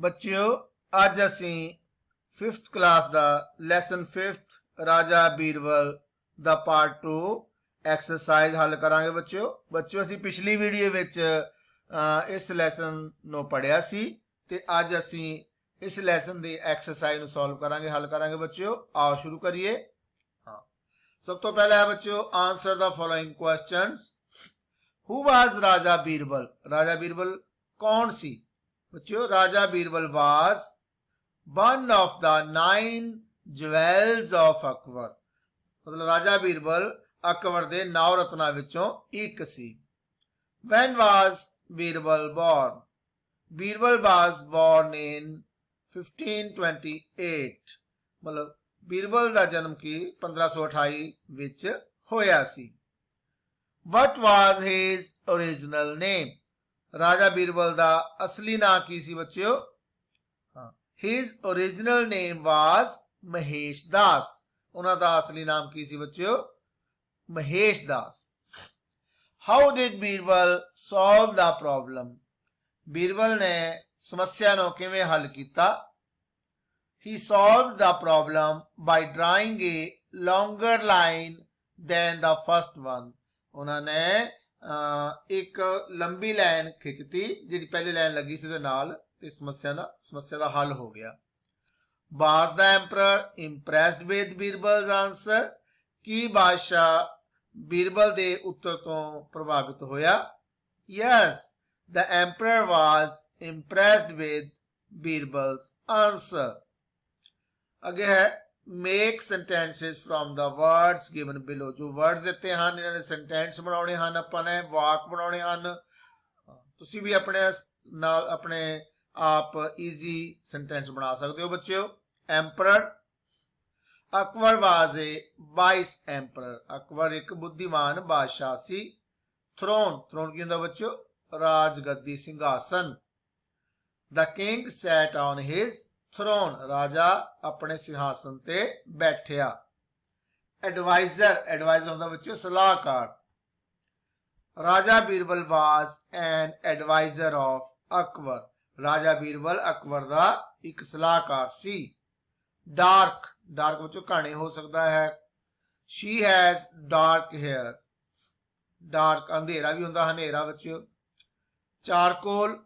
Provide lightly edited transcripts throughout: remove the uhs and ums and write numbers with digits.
बच्चों अज असी 5th class का लैसन 5th राजा बीरबल दा पार्ट 2 एक्सरसाइज हल करांगे। बच्चों असी पिछली वीडियो विच इस लैसन नूं पढ़िया सी ते अज असी इस लैसन की एक्सरसाइज नूं सॉल्व करांगे, हल करांगे। बच्चों आओ शुरू करिए। हाँ, सब तो पहला है बच्चों answer the following questions. Who was Raja Birbal? Raja Birbal कौन सी? बच्चों Raja Birbal was one of the 9 jewels of Akbar. मतलब राजा बीरबल अकबर दे 9 रत्ना विचों एक सी। When was Birbal born? Birbal was born in 1528। मतलब बीरबल दा जन्म की 1528 विच होया सी। What was his original name? राजा बीरबल दा असली नाम की सी बच्चों? His original name was Mahesh दास। उन्हां दा असली नाम की सी बच्चों? महेश दास। How did Birbal solve the problem? Birbal ने समस्या नूं किवें हल कीता? He solved the problem by drawing a longer line than the first one. उन्होंने एक लंबी लाइन खिंचती जी पहली लाइन लगी सी नाल ते समस्या दा हल हो गया। Was the emperor impressed with Birbal's answer? की बादशाह बीरबल दे उत्तर तो प्रभावित होया? Yes, the emperor was impressed with Birbal's answer. अगे है make sentences from the words given below. जो वर्ड्स दिते हैं इन्होंने सेंटेंस बनाने हैं, अपने वाक बनाने हैं। तुसी भी अपने नाल अपने आप इजी सेंटेंस बना सकते हो बच्चों। Emperor, Akbar was a vice emperor. Akbar एक बुद्धिमान बादशाह सी। थ्रोन, थ्रोन की होंदा बच्चों? राजगद्दी, सिंहासन। The king sat on his throne. राजा अपने सिंहासन ते बैठिया। एडवाइजर, एडवाइजर होंदा बच्चों सलाहकार। Raja Birbal was an adviser of Akbar. Raja Birbal Akbar दा एक सलाहकार सी। डार्क, डार्क बच्चों घने हो सकता है। She has dark hair. Dark अंधेरा भी होंदा, हनेरा बच्चों। चारकोल,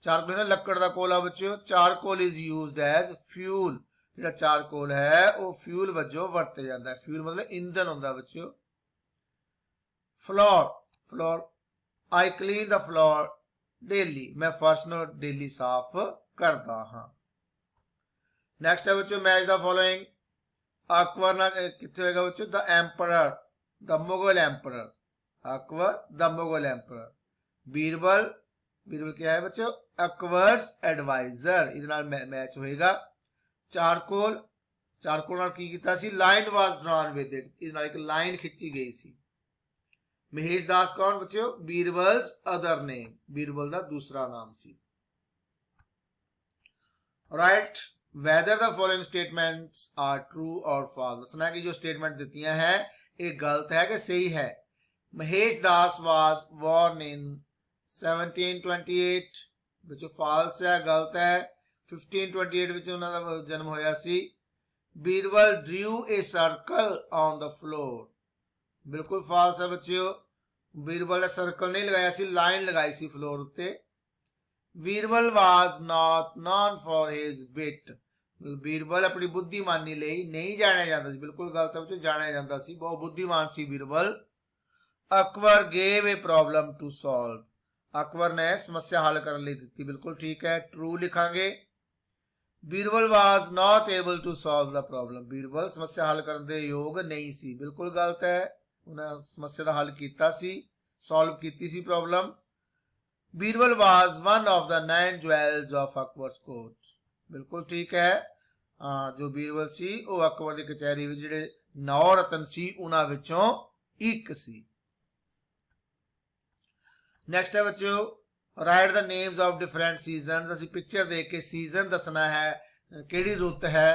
चारकोल लकड़ का कोला बच्चों। Charcoal is used as fuel. जो चारकोल है वो फ्यूल वजों वरते जाता है। फ्यूल मतलब ईंधन होंदा बच्चों। Floor, floor I clean the floor daily. मैं फर्श नूं डेली साफ करता हाँ। नेक्स्ट है बच्चों मैच द फॉलोइंग। अकबर ना कितने होगा बच्चों? The emperor, the Mughal emperor. Akbar the Mughal emperor. Birbal, Birbal क्या है बच्चों? अकबर्स एडवाइजर। इहदे नाल मैच होएगा। चारकोल, चारकोल नाल की कीता सी? Line was drawn with it. इहदे नाल एक लाइन खिंची गई सी। महेश दास कौन बच्चों? Birbal's other name. बीरबल दा दूसरा नाम सी। Write whether the following statements are true और फॉल्स। दसना कि जो स्टेटमेंट दी है ये गलत है कि सही है। महेश दास वाज बोर्न इन 1728 बच्चों फॉल्स है, गलत है। 1528 विच उन्हां दा जन्म होया सी। Birbal drew a circle on the floor. बिल्कुल फॉल्स है बच्चों। बीरबल ने सर्कल नहीं लगाया सी, लाइन लगाई सी फ्लोर उत्ते। Birbal was not known for his wit. Birbal अपनी बुद्धिमानी लई नहीं जाना जाता सी। बिल्कुल गलत है बच्चों, जाना जाता सी, बहुत बुद्धिमान सी Birbal. Akbar gave a problem to solve. Akbar ने समस्या हल करने लिए दी। बिल्कुल ठीक है, ट्रू लिखांगे। Birbal was not able to solve the problem. Birbal समस्या हल करने दे योग नहीं सी। बिल्कुल गलत है, उन्हें समस्या का हल कीता सी, सॉल्व कीती सी problem. Birbal was one of the 9 jewels of Akbar's court. बिल्कुल ठीक है। जो बीरबल सी वो अकबर की कचहरी में जिहड़े 9 रतन सी उन्हां विचों एक सी। नेक्स्ट है बच्चों right the names of different season. असीं पिक्चर देख के सीजन दसना है किहड़ी रुत है।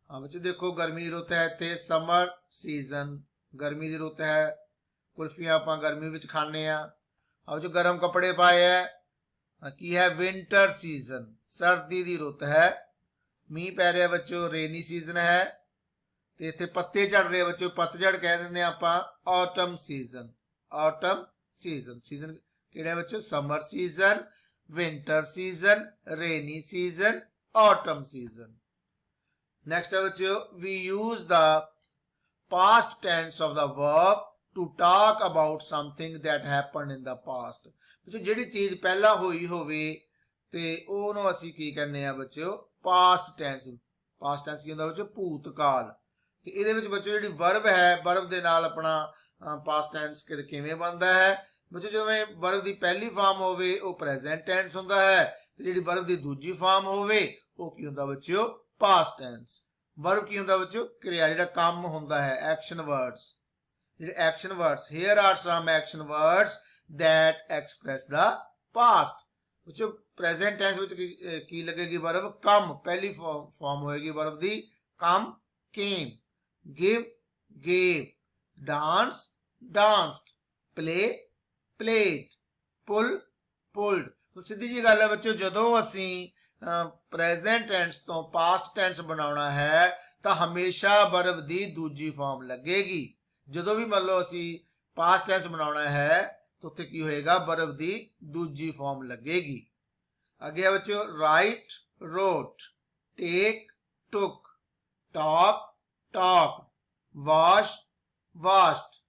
हाँ बच्चों देखो गर्मी की रुत है इत्थे समर सीजन, गर्मी की रुत है। कुल्फियां आपां गर्मी विच खाने आ। बच्चों गर्म कपड़े पाए है। की है विंटर सीजन, सर्दी की रुत है। मीह पै रहा बच्चों, रेनी सीजन है। तो इतने पत्ते झड़ रहे बच्चों, पतझड़ कह देंगे आप autumn season. Autumn season, season कि बच्चों summer season, winter season, rainy season, autumn season. Next है बच्चों, we use the past tense of the verb to talk about something that happened in the past। बच्चों ਜਿਹੜੀ ਚੀਜ਼ ਪਹਿਲਾਂ ਹੋਈ ਹੋਵੇ ਤੇ ਉਹਨੂੰ ਅਸੀਂ ਕੀ ਕਹਿੰਦੇ ਆ ਬੱਚਿਓ, past tense। past tense ਕੀ ਹੁੰਦਾ ਬੱਚਿਓ, ਭੂਤਕਾਲ। ਤੇ ਇਹਦੇ ਵਿੱਚ ਬੱਚਿਓ ਜਿਹੜੀ verb ਹੈ, verb ਦੇ ਨਾਲ ਆਪਣਾ past tense ਕਿਵੇਂ ਬਣਦਾ ਹੈ ਬੱਚਿਓ, ਜਿਵੇਂ verb ਦੀ ਪਹਿਲੀ ਫਾਰਮ ਹੋਵੇ ਉਹ present tense ਹੁੰਦਾ ਹੈ, ਤੇ ਜਿਹੜੀ verb ਦੀ ਦੂਜੀ ਫਾਰਮ ਹੋਵੇ ਉਹ ਕੀ ਹੁੰਦਾ ਬੱਚਿਓ, past tense। वर्ब की होंदा बच्चों, क्रिया जिहड़ा काम होंदा है, एक्शन वर्ड्स। जिहड़े action words, here are some action words that express the past. बच्चों प्रेजेंट टेंस विच की लगेगी वर्ब कम, पहली फॉर्म होएगी वर्ब दी come, came, give, gave, dance, danced, play, played, pull, pulled. तो सीधी जी गल है बच्चों, जदों असीं प्रेजेंट टेंस तो पास्ट टेंस बनाना है तो हमेशा वर्ब दी दूजी फॉर्म लगेगी। जो भी मान लो असी पास्ट टेंस बनाना है तो उत्थे की होएगा, वर्ब दी दूजी फॉर्म लगेगी। अगे बच्चों, write, wrote, take, took, talk, talk, wash, washed,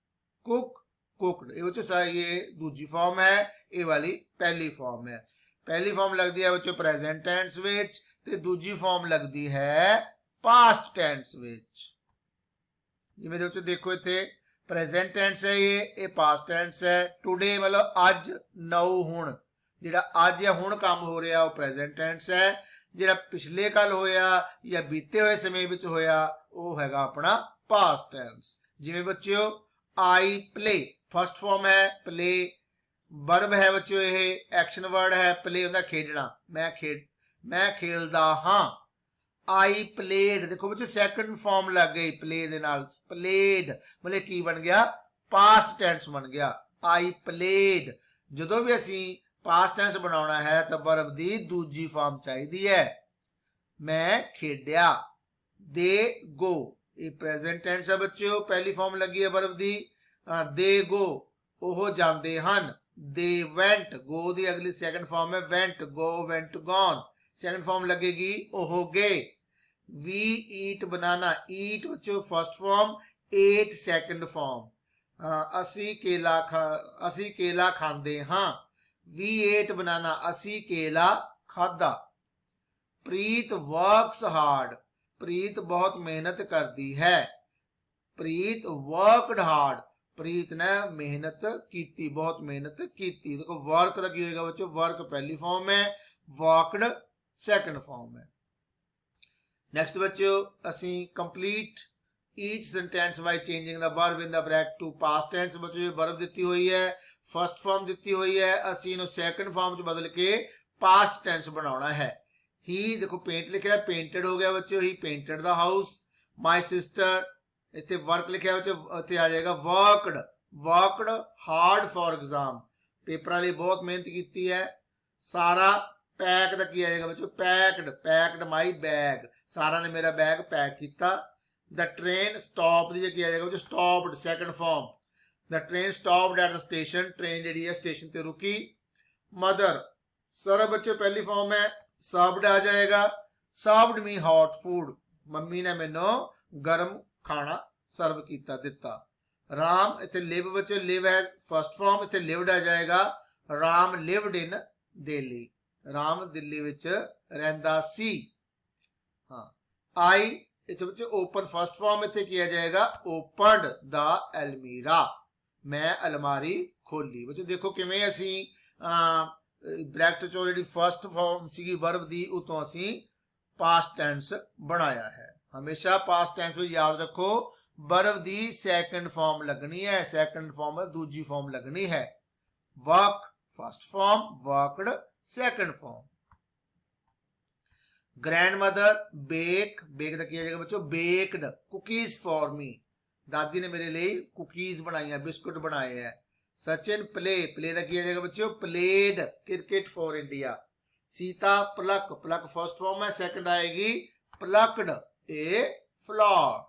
cook, cooked. ये बच्चों ये दूजी फॉर्म है, ये वाली पहली फॉर्म है। पहली फॉर्म लगती है बच्चों प्रेजेंट टेंस विच, ते दूजी फॉर्म लगती है पास्ट टेंस विच। जिवें बच्चों देखो इत्थे प्रेजेंट टेंस है, ये पास्ट टेंस है। टुडे मतलब अज, नाउ हुण, जिहड़ा अज या हुण काम हो रहा वो प्रेजेंट टेंस है। जिहड़ा पिछले कल होया या बीते हुए समय विच होया वो हैगा अपना पास्ट टेंस। जिवें बच्चों आई प्ले, फर्स्ट फॉर्म है प्ले, वर्ब है बच्चों ये एक्शन वर्ड है, प्ले होंदा खेडना, मैं खेलदा हां। आई प्लेड, देखो बच्चों सेकंड फॉर्म लग गई प्ले दे नाल, प्लेड मतलब की बन गया, पास्ट टेंस बन गया, आई प्लेड। जदों भी असी पास्ट टेंस बनाना है तो वर्ब दी दूजी फॉर्म चाहिदी है। मैं खेड्या, दे गो, ये प्रेजेंट टेंस है बच्चों, पहली फॉर्म लगी है वर्ब दी। दे गो, ओह जांदे हन। दे वेंट, गो दी अगली सेकंड फॉर्म है went, go, went, gone, second form लगेगी ओह गए। वी ईट बनाना, ईट बच्चों first form, ate second form. असी केला खांदे हां। वी एट बनाना, असी केला खादा। प्रीत वर्क्स हार्ड, प्रीत बहुत मेहनत करती है। प्रीत वर्कड हार्ड, प्रीत ने मेहनत की, बहुत मेहनत की। देखो वर्क का की होगा बच्चों, वर्क पहली फॉर्म है, वर्कड सेकंड फॉर्म है। नेक्स्ट बच्चों असी complete each sentence by changing the verb in the bracket to past tense. बच्चों वर्ब दी हुई है, फर्स्ट फॉर्म दी हुई है, असी इन्हों सेकंड फॉर्म च बदल के पास्ट टेंस बनाना है। ही देखो पेंट लिखा है, पेंटेड हो गया बच्चों, he painted the house. My sister, इतने वर्क लिखा बच्चों, इतने आ जाएगा worked, worked hard for exam, paper लिए बहुत मेहनत की है। सारा पैक का की आ जाएगा बच्चों, पैक्ड, पैक्ड माई बैग, सारा ने मेरा बैग पैक किया। द ट्रेन स्टॉप की आ जाएगा बच्चों, stopped second form. The train stopped at the station, train जी है स्टेशन ते रुकी। मदर, सर बच्चों पहली फॉर्म है, सर्व्ड आ जाएगा। सर्व्ड मी हॉट फूड, मम्मी ने मैनू गर्म खाना सर्व किया दिता। राम, इतने लिव बच्चों, लिव है फर्स्ट फॉर्म, इतने लिव्ड आ जाएगा। राम लिव्ड इन दिल्ली, राम दिल्ली विच रहिंदा सी। हाँ, आई इतने बच्चों ओपन फर्स्ट फॉर्म, इतने किया जाएगा ओपनड द अलमीरा, मैं अलमारी खोली। बच्चों देखो किवें असी ब्रैकेट चो जिहड़ी फर्स्ट फॉर्म सी वर्ब दी उतों असी पास्ट टेंस बनाया है। हमेशा पास्ट टेंस में याद रखो वर्ब दी सेकंड फॉर्म लगनी है, सेकंड फॉर्म दूजी फॉर्म लगनी है। Work first form, worked second form. Grandmother bake, bake का किया जाएगा बच्चों बेक्ड कुकीज फॉर मी, दादी ने मेरे लिए कुकीज बनाई है, बिस्कुट बनाए हैं। सचिन प्ले का किया जाएगा बच्चों played cricket for India. Sita pluck first form है, सेकंड आएगी प्लक्ड ए फ्लावर।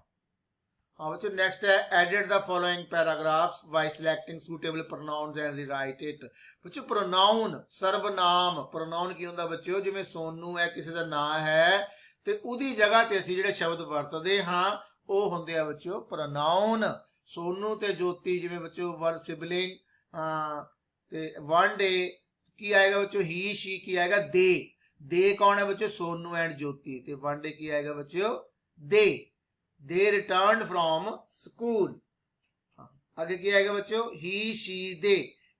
हाँ बच्चों नेक्स्ट है edit the following paragraphs by selecting suitable pronouns and rewrite it. बच्चों प्रोनाउन सर्वनाम प्रोनाउन की ਹੁੰਦਾ बच्चों ਜਿਵੇਂ ਸੋਨੂ ਹੈ ਕਿਸੇ ਦਾ ਨਾਂ ਹੈ ਤੇ ਉਹਦੀ ਜਗ੍ਹਾ ਤੇ ਅਸੀਂ ਜਿਹੜੇ ਸ਼ਬਦ ਵਰਤਦੇ ਹਾਂ ਉਹ ਹੁੰਦੇ ਆ ਬੱਚਿਓ ਪ੍ਰੋਨਾउन। ਸੋਨੂ ਤੇ ਜੋਤੀ ਜਿਵੇਂ ਬੱਚਿਓ ਵਨ ਸਿਬਲਿੰਗ ਤੇ ਵਨ ਡੇ ਕੀ ਆਏਗਾ ਬੱਚਿਓ ਹੀ ਸ਼ੀ ਕੀ ਆਏਗਾ ਦੇ ਕੌਣ ਹੈ ਬੱਚਿਓ ਸੋਨੂ ਐਂਡ ਜੋਤੀ ਤੇ ਵਨ ਡੇ ਕੀ ਆਏਗਾ ਬੱਚਿਓ they returned from school। आगे क्या आएगा बच्चों ही शी दे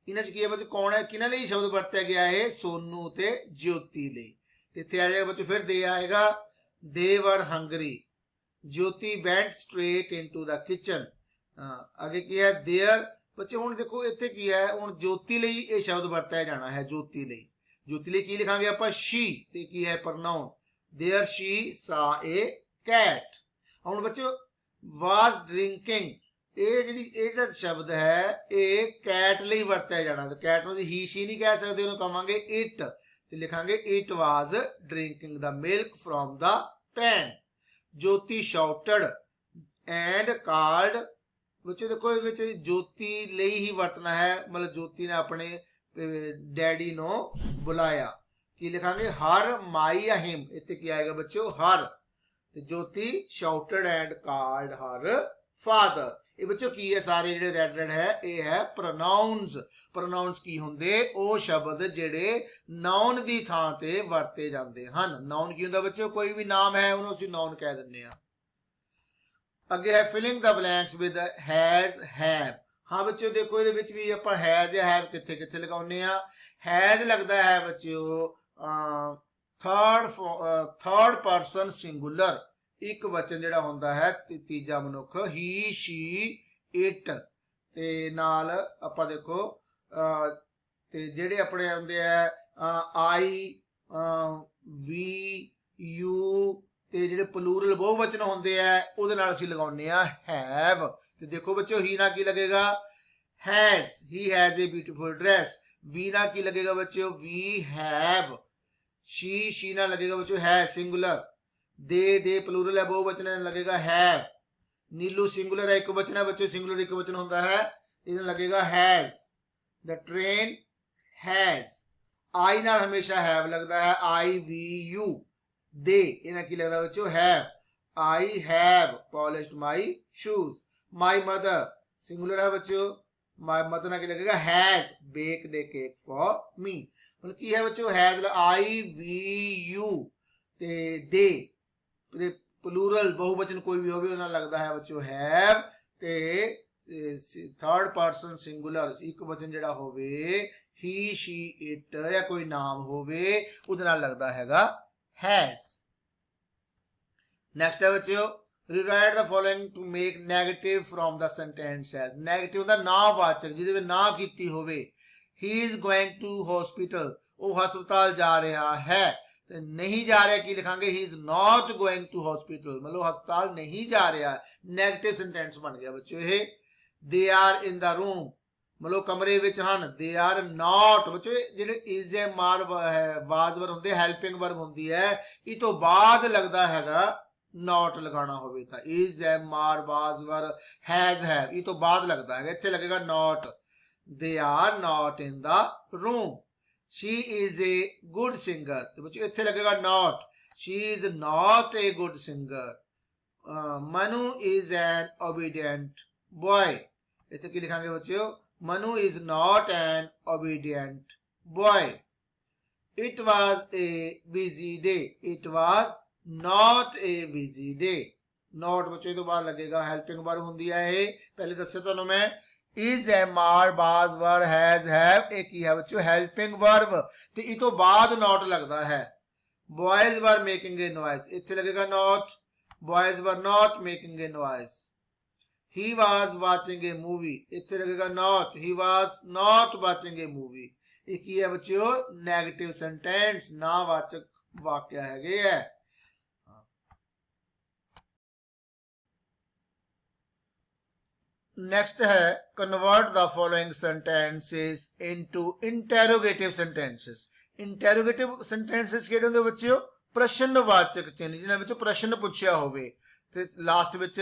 इन्हां च की है बच्चों कौन है किन्हां ਲਈ शब्द ਵਰਤਿਆ ਗਿਆ ਹੈ ਸੋਨੂ ਤੇ ज्योति ਲਈ ਤੇ ਇੱਥੇ ਆ ਜਾਏਗਾ ਬੱਚੋਂ ਫਿਰ ਦੇ ਆਏਗਾ they were hungry Jyoti went straight into the kitchen। आगे ਕੀ ਹੈ there ਬੱਚੇ ਹੁਣ ਦੇਖੋ ਇੱਥੇ ਕੀ ਹੈ ਹੁਣ ज्योति ਲਈ ਇਹ ਸ਼ਬਦ ਵਰਤਿਆ ਜਾਣਾ ਹੈ ज्योति ਲਈ ਕੀ ਲਿਖਾਂਗੇ ਆਪਾਂ she ਤੇ ਕੀ ਹੈ pronoun there she saw a cat। ਹੁਣ ਬੱਚਿਓ ਵਾਸ ਡਰਿੰਕਿੰਗ ਇਹ ਜਿਹੜਾ ਸ਼ਬਦ ਹੈ ਇਹ ਕੈਟ ਲਈ ਵਰਤਿਆ ਜਾਣਾ ਤੇ ਕੈਟ ਨੂੰ ਹੀ ਸ਼ੀ ਨਹੀਂ ਕਹਿ ਸਕਦੇ ਉਹਨੂੰ ਕਹਾਂਗੇ ਇਟ ਤੇ ਲਿਖਾਂਗੇ it was drinking the milk from the pan. Jyoti shouted and called ਬੱਚੇ ਦੇਖੋ ਇਹ ਵਿੱਚ ਜੋਤੀ ਲਈ ਹੀ ਵਰਤਣਾ ਹੈ ਮਤਲਬ ਜੋਤੀ ਨੇ ਆਪਣੇ ਡੈਡੀ ਨੂੰ ਬੁਲਾਇਆ ਕੀ ਲਿਖਾਂਗੇ ਹਰ ਮਾਈ ਹਿਮ ਇੱਥੇ ਕੀ ਆਏਗਾ ਬੱਚਿਓ ਹਰ ਤੇ ज्योति shouted and called her father। ਇਹ ਬੱਚੋ ਕੀ ਹੈ ਸਾਰੇ ਜਿਹੜੇ ਰੈਡ ਹੈ ਇਹ ਹੈ ਪ੍ਰੋਨਾਉਂਸ ਕੀ ਹੁੰਦੇ ਉਹ ਸ਼ਬਦ ਜਿਹੜੇ ਨਾਉਨ ਦੀ ਥਾਂ ਤੇ ਵਰਤੇ ਜਾਂਦੇ ਹਨ। ਨਾਉਨ ਕੀ ਹੁੰਦਾ ਬੱਚੋ ਕੋਈ ਵੀ ਨਾਮ ਹੈ ਉਹਨੂੰ ਅਸੀਂ ਨਾਉਨ ਕਹਿ ਦਿੰਦੇ ਆ। ਅੱਗੇ ਹੈ filling the blanks with has have. ਹਾਂ ਬੱਚੋ ਦੇਖੋ ਇਹਦੇ ਵਿੱਚ ਵੀ ਆਪਾਂ ਹੈਜ਼ ਜਾਂ ਹੈਵ ਕਿੱਥੇ ਕਿੱਥੇ ਲਗਾਉਂਦੇ ਆ। ਹੈਜ਼ ਲੱਗਦਾ ਹੈ ਬੱਚਿਓ थर्ड पर्सन सिंगुलर एक वचन ਜਿਹੜਾ ਹੁੰਦਾ ਹੈ ਤੀਜਾ ਮਨੁੱਖ ਹੀ ਸ਼ੀ ਇਟ ਤੇ ਨਾਲ ਆਪਾਂ ਦੇਖੋ ਤੇ ਜਿਹੜੇ ਆਪਣੇ ਹੁੰਦੇ ਆ ਆਈ ਵੀ ਯੂ ਤੇ ਜਿਹੜੇ ਪਲੂਰਲ ਬਹੁਵਚਨ ਹੁੰਦੇ ਆ ਉਹਦੇ ਨਾਲ ਅਸੀਂ ਲਗਾਉਂਦੇ ਆ ਹੈਵ ਤੇ ਦੇਖੋ ਬੱਚਿਓ ਹੀ ਨਾਲ ਕੀ ਲੱਗੇਗਾ has he has a beautiful dress. We ਨਾਲ ਕੀ ਲੱਗੇਗਾ ਬੱਚਿਓ ਵੀ ਹੈਵ। शी ना लगेगा बच्चों है सिंगुलर। दे प्लूरल है बहुवचन है लगेगा है। नीलू सिंगुलर है एक वचन है बच्चों सिंगुलर एक वचन होता है इन्हें लगेगा has. The train has. I ना हमेशा हैव लगता है आई वी यू। दे इन्हें की लगता है बच्चों have. I have polished my shoes. My mother singular है बच्चों माई मदर ना की लगेगा has baked A cake for me. मतलब की है बच्चों हैज आई वी यू ते दे प्लूरल बहुवचन कोई भी होवे उन्हें लगता है बच्चों हैव ते थर्ड पर्सन सिंगुलर एक वचन जेड़ा होवे ही शी इट या कोई नाम होवे उहदे नाल लगदा हैगा हैज। नेक्स्ट है बच्चों rewrite the following to make negative from the sentence as। negative ਦਾ ਨਾਵਾਚਕ ਜਿਹਦੇ ਵਿੱਚ ਨਾ ਕੀਤੀ ਹੋਵੇ। he is going to hospital ਉਹ ਹਸਪਤਾਲ ਜਾ ਰਿਹਾ ਹੈ ਤੇ ਨਹੀਂ ਜਾ ਰਿਹਾ ਕੀ ਲਿਖਾਂਗੇ he is not going to hospital ਮਤਲਬ ਹਸਪਤਾਲ ਨਹੀਂ ਜਾ ਰਿਹਾ। ਨੈਗੇਟਿਵ ਸੈਂਟੈਂਸ ਬਣ ਗਿਆ ਬੱਚਿਓ ਇਹ। they are in the room ਮਤਲਬ ਕਮਰੇ ਵਿੱਚ ਹਨ। they are not ਬੱਚਿਓ ਜਿਹੜੇ is ਹੈ ਮਾਰ ਵਾਜ ਵਰ ਹੁੰਦੇ ਹੈਲਪਿੰਗ ਵਰਬ ਹੁੰਦੀ ਹੈ ਇਹ ਤੋਂ ਬਾਅਦ ਲੱਗਦਾ ਹੈਗਾ not लगाना होवे था is है मार वाज वर हैज हैव ये तो बाद लगता है इत्थे लगेगा not। they are not in the room। she is a good singer तो बच्चों इत्थे लगेगा not she is not a good singer। manu is an obedient boy इत्थे की लिखांगे बच्चों manu is not an obedient boy। it was a busy day it was not a busy day। not बच्चों तो बाद लगेगा हेल्पिंग वर्ब ਹੁੰਦੀ ਹੈ ਇਹ ਪਹਿਲੇ ਦੱਸਿਆ ਤੁਹਾਨੂੰ ਮੈਂ is ਹੈ ਮਾਰ ਬਾਜ਼ ਵਰ हैज हैव एक ही है बच्चों हेल्पिंग वर्ब ਤੇ ਇਹ ਤੋਂ ਬਾਅਦ not ਲੱਗਦਾ ਹੈ। boys were making a noise ਇੱਥੇ ਲੱਗੇਗਾ not boys were not making a noise। he was watching a movie ਇੱਥੇ ਲੱਗੇਗਾ not he was not watching a movie। ਇਹ ਕੀ ਹੈ ਬੱਚਿਓ ਨੈਗੇਟਿਵ ਸੈਂਟੈਂਸ ਨਾਵਾਚਕ ਵਾਕਿਆ ਹੈਗੇ ਹੈ। नेक्स्ट है convert the following sentences into interrogative sentences. Interrogative sentences ਕਿਹੜੇ ਹੁੰਦੇ ਬੱਚਿਓ? ਪ੍ਰਸ਼ਨਵਾਚਕ ਚਿੰਨ੍ਹ ਜਿਨ੍ਹਾਂ ਵਿੱਚੋਂ ਪ੍ਰਸ਼ਨ ਪੁੱਛਿਆ ਹੋਵੇ ਤੇ ਲਾਸਟ ਵਿੱਚ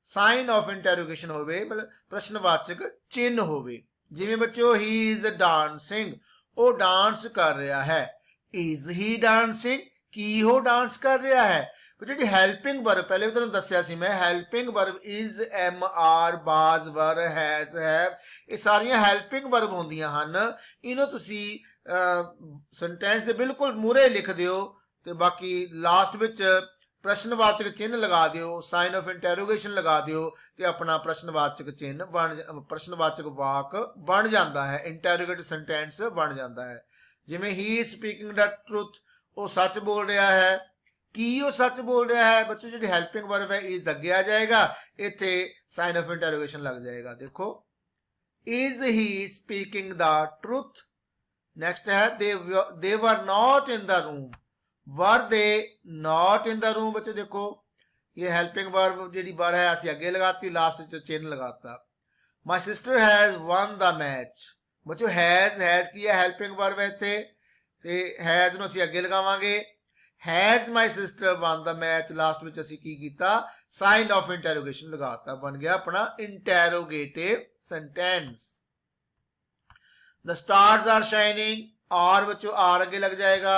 ਸਾਈਨ ਆਫ ਇੰਟਰੋਗੇਸ਼ਨ ਹੋਵੇ, ਮਤਲਬ ਪ੍ਰਸ਼ਨਵਾਚਕ ਚਿੰਨ੍ਹ ਹੋਵੇ। ਜਿਵੇਂ ਬੱਚਿਓ ਹੀ ਇਜ਼ ਡਾਂਸਿੰਗ, ਉਹ ਡਾਂਸ ਕਰ ਰਿਹਾ ਹੈ। ਇਜ਼ ਹੀ ਡਾਂਸਿੰਗ, ਕੀ ਉਹ ਡਾਂਸ ਕਰ ਰਿਹਾ ਹੈ। ਜਿਹੜੀ ਹੈਲਪਿੰਗ ਵਰਬ ਪਹਿਲੇ ਵੀ ਤੁਹਾਨੂੰ ਦੱਸਿਆ ਸੀ ਮੈਂ, helping verb is, am are, was, were, has, have, ਇਹ ਸਾਰੀਆਂ ਹੈਲਪਿੰਗ ਵਰਬ ਹੁੰਦੀਆਂ ਹਨ। ਇਹਨੂੰ ਤੁਸੀਂ ਸੈਂਟੈਂਸ ਦੇ ਬਿਲਕੁਲ ਮੂਹਰੇ ਲਿਖ ਦਿਓ ਤੇ ਬਾਕੀ ਲਾਸਟ ਵਿੱਚ ਪ੍ਰਸ਼ਨਵਾਚਕ ਚਿੰਨ੍ਹ ਲਗਾ ਦਿਓ, ਸਾਈਨ ਆਫ ਇੰਟਰੋਗੇਸ਼ਨ ਲਗਾ ਦਿਓ ਤੇ ਆਪਣਾ ਪ੍ਰਸ਼ਨਵਾਚਕ ਚਿੰਨ੍ਹ ਪ੍ਰਸ਼ਨਵਾਚਕ ਵਾਕ ਬਣ ਜਾਂਦਾ ਹੈ, ਇੰਟਰੋਗੇਟਿਵ ਸੈਂਟੈਂਸ ਬਣ ਜਾਂਦਾ ਹੈ। ਜਿਵੇਂ ਹੀ ਇਜ਼ ਸਪੀਕਿੰਗ ਦ ਟਰੂਥ, ਉਹ ਸੱਚ ਬੋਲ ਰਿਹਾ ਹੈ। ਕੀ ਉਹ ਸੱਚ ਬੋਲ ਰਿਹਾ ਹੈ ਬੱਚੋ? ਜਿਹੜੀ ਹੈਲਪਿੰਗ ਵਰਬ ਹੈ ਇਜ਼ ਅੱਗੇ ਆ ਜਾਏਗਾ, ਇੱਥੇ ਸਾਈਨ ਆਫ ਇੰਟਰੋਗੇਸ਼ਨ ਲੱਗ ਜਾਏਗਾ। ਦੇਖੋ is he speaking the truth. Next है they were not in the room, were they not in the room। बच्चे देखो ये हेल्पिंग वर्ब जी बार है असि अगे लगाती, लास्ट चिन्ह लगाता। my sister has won the match। बच्चों हैज की है हेल्पिंग वर्ब है इत्थे ते हैज नु असि अगे लगावांगे। Has my sister won the match, last which असि की कीता? साइन ऑफ इंटरोगेशन लगाता, बन गया अपना interrogative sentence. The stars are shining, are बच्चों आर अगे लग जाएगा,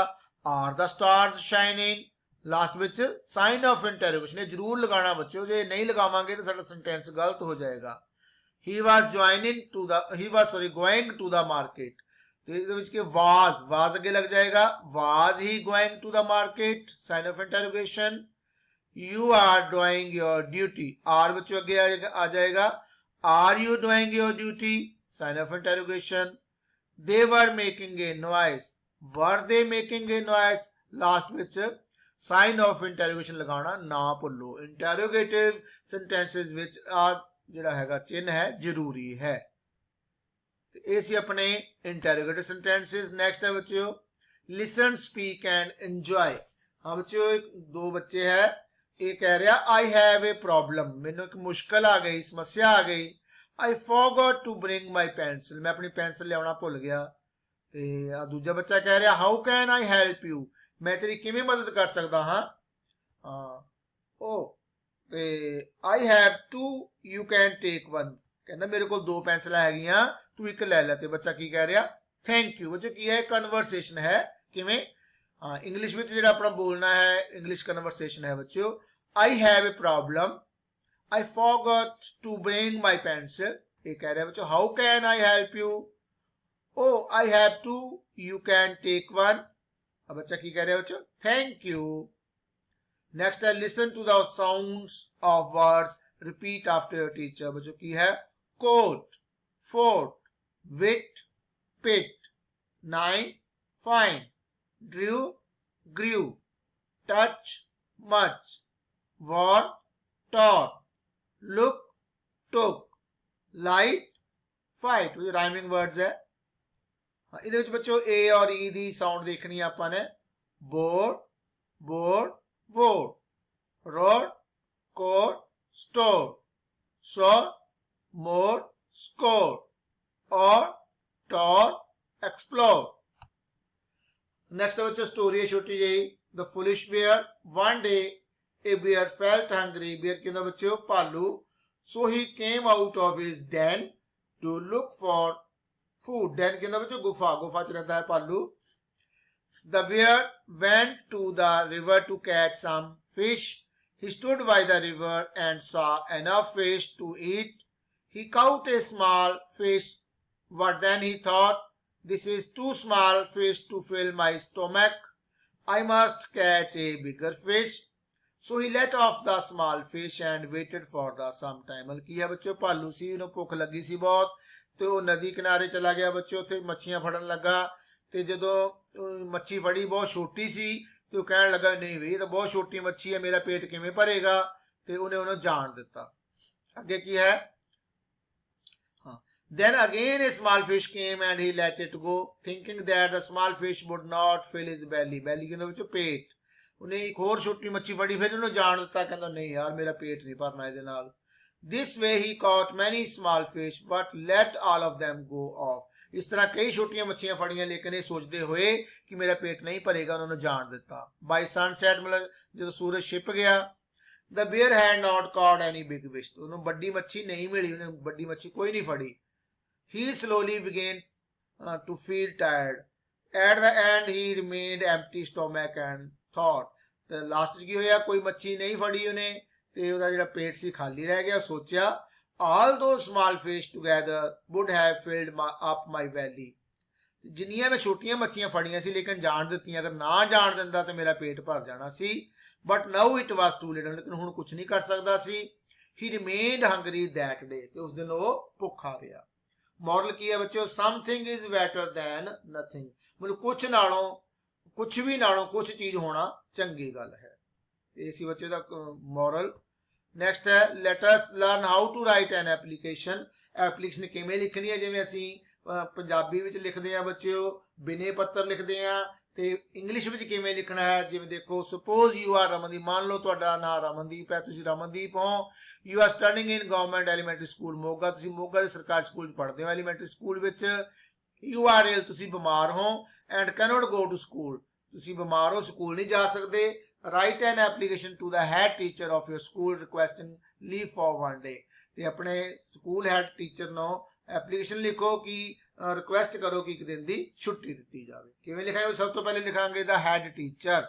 are the stars shining, last which sign of interrogation जरूर लगाना बच्चों, जो नहीं लगावांगे तो साडा सेंटेंस गलत हो जाएगा। he was going to the market, तो ਇਹਦੇ ਵਿੱਚ ਕਿ was अगे लग जाएगा, was he going to the market, sign of interrogation. you are doing your duty, are बच्चों अगे आ जाएगा, are you doing your duty, sign of interrogation. they were making a noise, were they making a noise, last which sign of interrogation लगाना ना भुल्लो। Interrogative sentences विच आ जिहड़ा हैगा चिन्ह है जरूरी है। ते ये सी अपने इंटरोगेटिव सेंटेंसेस। नेक्स्ट है बच्चों लिसन, स्पीक एंड एंजॉय। हाँ बच्चों दो बच्चे है, ये कह रहा आई हैव ए प्रॉब्लम, मैनू एक मुश्किल आ गई, समस्या आ गई। I forgot to bring my pencil, मैं अपनी पेंसिल लियाना भुल गया। ते दूजा बच्चा कह रहा how can I help you, मैं तेरी किवें मदद कर सकदा हां। ओ ते I have two, you can take one, कहंदा मेरे कोल दो पेंसिलां हैगियां, तू एक ले ले। ते बच्चा की कह रहा थैंक यू। बच्चों की है कन्वर्सेशन है, किवें इंग्लिश विच जेहड़ा अपना बोलना है इंग्लिश कन्वर्सेशन है बच्चों। I have a problem, I forgot to bring my pencil, ये कह रहे हैं बच्चों how can I help you, oh I have two, you can take one। अब बच्चा की कह रहे हैं बच्चों thank you। नेक्स्ट है listen to the sounds of words, repeat after your teacher। बच्चों की है coat, fort, wit, pit, nine, fine, drew, grew, touch, much, war, taught, look, took, light, fight, ये राइमिंग वर्ड्स है। ਇਹਦੇ ਵਿੱਚ ਬੱਚੋ A और E ਦੀ ਸਾਊਂਡ ਦੇਖਣੀ ਆ ਆਪਾਂ ਨੇ। board, board, board, road, court, store, shore, more, score, or, tour, explore। Next बच्चों स्टोरी है छोटी जी, the foolish bear. One day a bear felt hungry, bear कहंदा बच्चों भालू, so he came out of his den to look for food। den कहंदा बच्चों गुफा, गुफा च रहता है भालू। the bear went to the river to catch some fish, he stood by the river and saw enough fish to eat, he caught a small fish, but then he thought this is too small fish to fill my stomach, I must catch a bigger fish, so he let off the small fish and waited for the some time। मतलब की है बच्चों भालू सी, उन्हें भुख लगी सी बहुत, तो वो नदी किनारे चला गया बच्चों, उत्थे मच्छियां फड़न लगा। ते जदों मच्छी फड़ी बहुत छोटी सी, तो कहने लगा नहीं भाई तो बहुत छोटी मच्छी है, मेरा पेट किवें भरेगा, ते उन्हें उन्हें जान दिता। अगे की है then again a small fish came and he let it go, thinking that the small fish would not fill his belly। belly कहंदा बच्चों पेट। उन्हें एक होर छोटी मच्छी फड़ी, फिर उन्हें जान दिता, कहंदा नहीं यार मेरा पेट नहीं भरना इहदे नाल। This way he caught many small fish but let all of them go off. इस तरह कई छोटियां मछलियां फड़ियां लेकिन ये सोचते हुए कि मेरा पेट नहीं भरेगा उन्होंने जान दिता. By sunset मतलब जब सूरज छिप गया, the bear had not caught any big fish. उन्होंने बड़ी मच्छी नहीं मिली, उन्हें बड़ी मच्छी कोई नहीं फड़ी. He slowly began to feel tired. At the end he remained empty stomach and thought. ਤੇ ਲਾਸਟ ਕੀ ਹੋਇਆ, ਕੋਈ ਮੱਛੀ ਨਹੀਂ ਫੜੀ ਉਹਨੇ ਤੇ ਉਹਦਾ ਜਿਹੜਾ ਪੇਟ ਸੀ ਖਾਲੀ ਰਹਿ ਗਿਆ. ਸੋਚਿਆ all those small fish together would have filled up my belly. ਜਿੰਨੀਆਂ ਮੈਂ ਛੋਟੀਆਂ ਮੱਛੀਆਂ ਫੜੀਆਂ ਸੀ ਲੇਕਿਨ ਜਾਣ ਦਿੱਤੀਆਂ, ਅਗਰ ਨਾ ਜਾਣ ਦਿੰਦਾ ਤਾਂ ਮੇਰਾ ਪੇਟ ਭਰ ਜਾਣਾ ਸੀ. But now it was too late, ਲੇਕਿਨ ਹੁਣ ਕੁਝ ਨਹੀਂ ਕਰ ਸਕਦਾ ਸੀ. ਹੀ ਰਿਮੇਨਡ ਹੰਗਰੀ ਦੈਟ ਡੇ, ਤੇ ਉਸ ਦਿਨ ਉਹ ਭੁੱਖਾ ਰਿਹਾ. ਮੋਰਲ ਕੀ ਹੈ ਬੱਚਿਓ, something is better than nothing. ਮਤਲਬ ਕੁਝ ਨਾਲੋਂ, ਕੁਝ ਵੀ ਨਾਲੋਂ ਕੁਝ ਚੀਜ਼ ਹੋਣਾ ਚੰਗੀ ਗੱਲ ਹੈ. ਇਹ ਸੀ ਬੱਚੇ ਦਾ ਮੋਰਲ. ਨੈਕਸਟ ਹੈ, let us learn how to write an application. Application ਕਿਵੇਂ ਲਿਖਣੀ ਹੈ, ਜਿਵੇਂ ਅਸੀਂ ਪੰਜਾਬੀ ਵਿੱਚ ਲਿਖਦੇ ਆ ਬੱਚਿਓ, ਬਿਨੇ ਪੱਤਰ ਲਿਖਦੇ ਆ, ਤੇ ਇੰਗਲਿਸ਼ ਵਿੱਚ ਕਿਵੇਂ ਲਿਖਣਾ ਹੈ. ਜਿਵੇਂ ਦੇਖੋ, ਸਪੋਜ਼ ਯੂ ਆਰ ਰਮਨਦੀਪ, ਮੰਨ ਲਓ ਤੁਹਾਡਾ ਨਾਮ ਰਮਨਦੀਪ ਹੈ, ਤੁਸੀਂ ਰਮਨਦੀਪ ਹੋ. You are studying in government elementary school Moga, ਤੁਸੀਂ ਮੋਗਾ ਦੇ ਸਰਕਾਰੀ ਸਕੂਲ 'ਚ ਪੜ੍ਹਦੇ ਹੋ ਐਲੀਮੈਂਟਰੀ ਸਕੂਲ ਵਿੱਚ. ਯੂ ਆਰ ਇਲ, ਤੁਸੀਂ ਬਿਮਾਰ ਹੋ. And cannot go to school, ਤੁਸੀਂ ਬਿਮਾਰ ਹੋ, ਸਕੂਲ ਨਹੀਂ ਜਾ ਸਕਦੇ. Write an application to the head teacher of your school requesting leave for 1 day. ਤੇ ਆਪਣੇ ਸਕੂਲ ਹੈਡ ਟੀਚਰ ਨੂੰ ਐਪਲੀਕੇਸ਼ਨ ਲਿਖੋ ਕਿ ਰਿਕੁਐਸਟ ਕਰੋ ਕਿ ਇੱਕ ਦਿਨ ਦੀ ਛੁੱਟੀ ਦਿੱਤੀ ਜਾਵੇ. ਕਿਵੇਂ ਲਿਖਾਂਗੇ, ਸਭ ਤੋਂ ਪਹਿਲੇ ਲਿਖਾਂਗੇ the head teacher.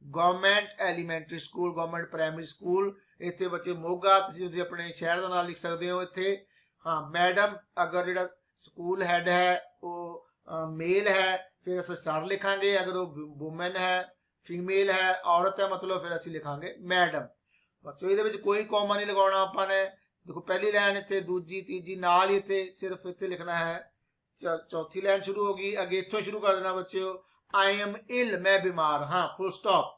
Government elementary school, government primary school. ਇੱਥੇ ਬੱਚੇ ਮੋਗਾ, ਤੁਸੀਂ ਆਪਣੇ ਸ਼ਹਿਰ ਦਾ ਨਾਮ ਲਿਖ ਸਕਦੇ ਹੋ ਇੱਥੇ. ਹਾਂ, ਮੈਡਮ, ਅਗਰ ਜਿਹੜਾ ਸਕੂਲ ਹੈਡ ਹੈ ਉਹ ਮੇਲ ਹੈ ਫਿਰ ਅਸੀਂ ਸਰ ਲਿਖਾਂਗੇ. ਅਗਰ ਉਹ ਵੂਮਨ ਹੈ, ਫੀਮੇਲ ਹੈ, ਔਰਤ ਹੈ, ਮਤਲਬ ਫਿਰ ਅਸੀਂ ਲਿਖਾਂਗੇ ਮੈਡਮ. ਬੱਚੋ ਇਹਦੇ ਵਿੱਚ ਕੋਈ ਕੋਮਾ ਨਹੀਂ ਲਗਾਉਣਾ ਆਪਾਂ ਨੇ. ਦੇਖੋ ਪਹਿਲੀ ਲਾਈਨ ਇੱਥੇ, ਦੂਜੀ, ਤੀਜੀ, ਨਾਲ ਹੀ ਇੱਥੇ ਸਿਰਫ ਇੱਥੇ ਲਿਖਣਾ ਹੈ. ਚੌਥੀ ਲਾਈਨ ਸ਼ੁਰੂ ਹੋ ਗਈ, ਅੱਗੇ ਇੱਥੋਂ ਸ਼ੁਰੂ ਕਰ ਦੇਣਾ ਬੱਚਿਓ. ਆਈ ਐਮ ਇਲ, ਮੈਂ ਬਿਮਾਰ ਹਾਂ, full stop.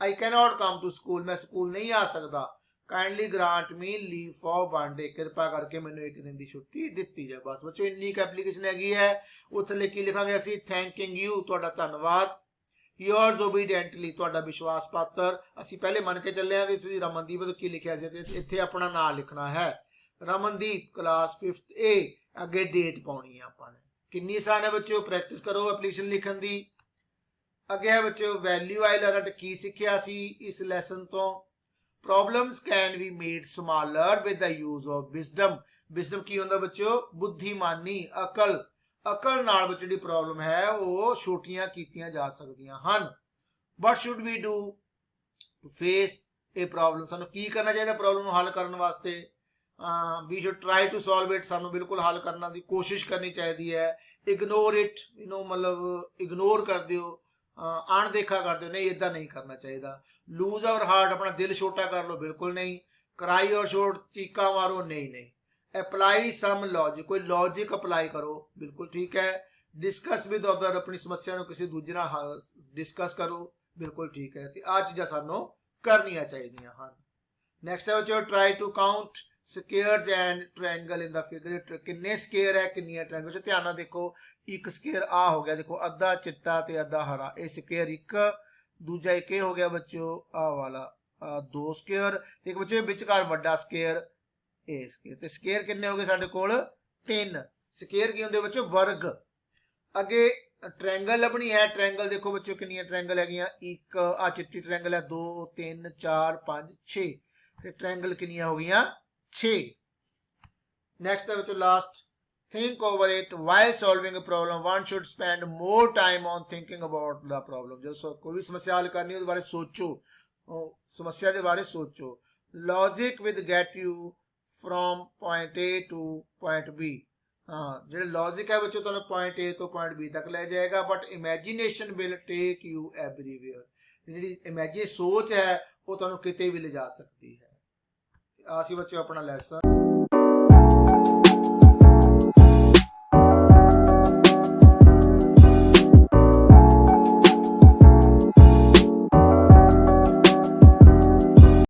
I cannot come to school, ਮੈਂ ਸਕੂਲ ਨਹੀਂ ਆ ਸਕਦਾ. Kindly grant me leave for 1 day, ਕਿਰਪਾ ਕਰਕੇ ਮੈਨੂੰ ਇੱਕ ਦਿਨ ਦੀ ਛੁੱਟੀ ਦਿੱਤੀ ਜਾਏ. ਬਸ ਬੱਚੋ ਇੰਨੀ ਕੁ ਐਪਲੀਕੇਸ਼ਨ ਹੈਗੀ ਹੈ. ਉੱਥੇ ਲਿਖ ਕੇ ਲਿਖਾਂਗੇ ਅਸੀਂ ਥੈਂਕਿੰਗ ਯੂ, ਤੁਹਾਡਾ ਧੰਨਵਾਦ. yours obediently, ਤੁਹਾਡਾ ਵਿਸ਼ਵਾਸ ਪਾਤਰ. ਅਸੀਂ ਪਹਿਲੇ ਮੰਨ ਕੇ ਚੱਲੇ ਆ ਵੀ ਤੁਸੀਂ ਰਮਨਦੀਪ ਤੋਂ ਕੀ ਲਿਖਿਆ ਸੀ, ਇੱਥੇ ਆਪਣਾ ਨਾਮ ਲਿਖਣਾ ਹੈ. ਰਮਨਦੀਪ ਕਲਾਸ 5th A, ਅੱਗੇ ਡੇਟ ਪਾਉਣੀ ਹੈ ਆਪਾਂ ਨੇ. ਕਿੰਨੀ ਆਸਾਨ ਹੈ ਬੱਚਿਓ, ਪ੍ਰੈਕਟਿਸ ਕਰੋ ਐਪਲੀਕੇਸ਼ਨ ਲਿਖਣ ਦੀ. ਅੱਗੇ ਹੈ ਬੱਚਿਓ ਵੈਲਿਊ ਆਈ ਲਰਨਡ, ਕੀ ਸਿੱਖਿਆ ਸੀ ਇਸ ਲੈਸਨ ਤੋਂ. Problems can be made smaller with the use of wisdom. Wisdom ਕੀ ਹੁੰਦਾ ਬੱਚਿਓ, ਬੁੱਧੀਮਾਨੀ, ਅਕਲ. ਅਕਲ ਨਾਲ ਬੱਚੋ ਜਿਹੜੀ ਪ੍ਰੋਬਲਮ ਹੈ ਉਹ ਛੋਟੀਆਂ ਕੀਤੀਆਂ ਜਾ ਸਕਦੀਆਂ ਹਨ. What should we do to face ਇਹ ਪ੍ਰੋਬਲਮ, ਸਾਨੂੰ ਕੀ ਕਰਨਾ ਚਾਹੀਦਾ ਪ੍ਰੋਬਲਮ ਨੂੰ ਹੱਲ ਕਰਨ ਵਾਸਤੇ. We should try to solve it, ਸਾਨੂੰ ਬਿਲਕੁਲ ਹੱਲ ਕਰਨ ਦੀ ਕੋਸ਼ਿਸ਼ ਕਰਨੀ ਚਾਹੀਦੀ ਹੈ. ਇਗਨੋਰ ਇਟ, ਇਹਨੂੰ ਮਤਲਬ ਇਗਨੋਰ ਕਰ ਦਿਓ, ਅਣਦੇਖਾ ਕਰ ਦਿਓ, ਨਹੀਂ ਇਦਾਂ ਨਹੀਂ ਕਰਨਾ ਚਾਹੀਦਾ. ਲੂਜ਼ ਆਵਰ ਹਾਰਟ, ਆਪਣਾ ਦਿਲ ਛੋਟਾ ਕਰ ਲਓ, ਬਿਲਕੁਲ ਨਹੀਂ. ਕਰਾਈ ਔਰ ਸ਼ੋਟ, ਚੀਕਾ ਮਾਰੋ, ਨਹੀਂ ਨਹੀਂ. ਅਪਲਾਈ ਸਮ ਲੌਜਿਕ, ਕੋਈ ਲੌਜਿਕ ਅਪਲਾਈ ਕਰੋ, ਬਿਲਕੁਲ ਠੀਕ ਹੈ. ਡਿਸਕਸ ਵਿਦ ਅਦਰ, ਆਪਣੀ ਸਮੱਸਿਆ ਨੂੰ ਕਿਸੇ ਦੂਜੇ ਨਾਲ ਡਿਸਕਸ ਕਰੋ, ਬਿਲਕੁਲ ਠੀਕ ਹੈ. ਤੇ ਆਹ ਚੀਜ਼ਾਂ ਸਾਨੂੰ ਕਰਨੀਆਂ ਚਾਹੀਦੀਆਂ ਹਨ. ਨੈਕਸਟ ਹੈ ਬੱਚੋ, try to count squares and triangle in the figure. ਕਿੰਨੇ ਸਕੁਅਰ ਹੈ, ਕਿੰਨੀਆਂ ਟ੍ਰਾਇੰਗਲ. ਧਿਆਨ ਨਾਲ ਦੇਖੋ, ਇੱਕ ਸਕੁਅਰ ਆ ਹੋ ਗਿਆ, ਦੇਖੋ ਅੱਧਾ ਚਿੱਟਾ ਤੇ ਅੱਧਾ ਹਰਾ, ਇਹ ਸਕੁਅਰ ਇੱਕ. ਦੂਜਾ ਇੱਕ ਇਹ ਹੋ ਗਿਆ ਬੱਚੋ ਆ ਵਾਲਾ, 2 ਸਕੁਅਰ. ਤੇ ਇੱਕ ਬੱਚੇ ਵਿਚਕਾਰ ਵੱਡਾ ਸਕੁਅਰ, ਇਹ ਸਕੁਅਰ. ਤੇ ਸਕੁਅਰ ਕਿੰਨੇ ਹੋ ਗਏ ਸਾਡੇ ਕੋਲ, 3. ਸਕੁਅਰ ਕੀ ਹੁੰਦੇ ਬੱਚੋ, ਵਰਗ. ਅੱਗੇ ट्रायंगल लभनी है। ट्रायंगल देखो बच्चों कितनी ट्रायंगल है, एक आ चिट्टी ट्रायंगल है 2 3 4 5 6 ते ट्रायंगल कितनी हो गई 6। नेक्स्ट है बच्चों last, think over it while solving a problem one should spend more time on thinking about the problem। जो कोई भी समस्या हल करनी है बारे सोचो, समस्या के बारे सोचो। Logic will get you from point A to point B. हाँ जो लॉजिक है बच्चों तुम पॉइंट ए तो पॉइंट बी तक ले जाएगा, but imagination will take you everywhere. जी इमेजिन सोच है वो तुम किते भी ले जा सकती है। आसी बच्चों अपना लेसन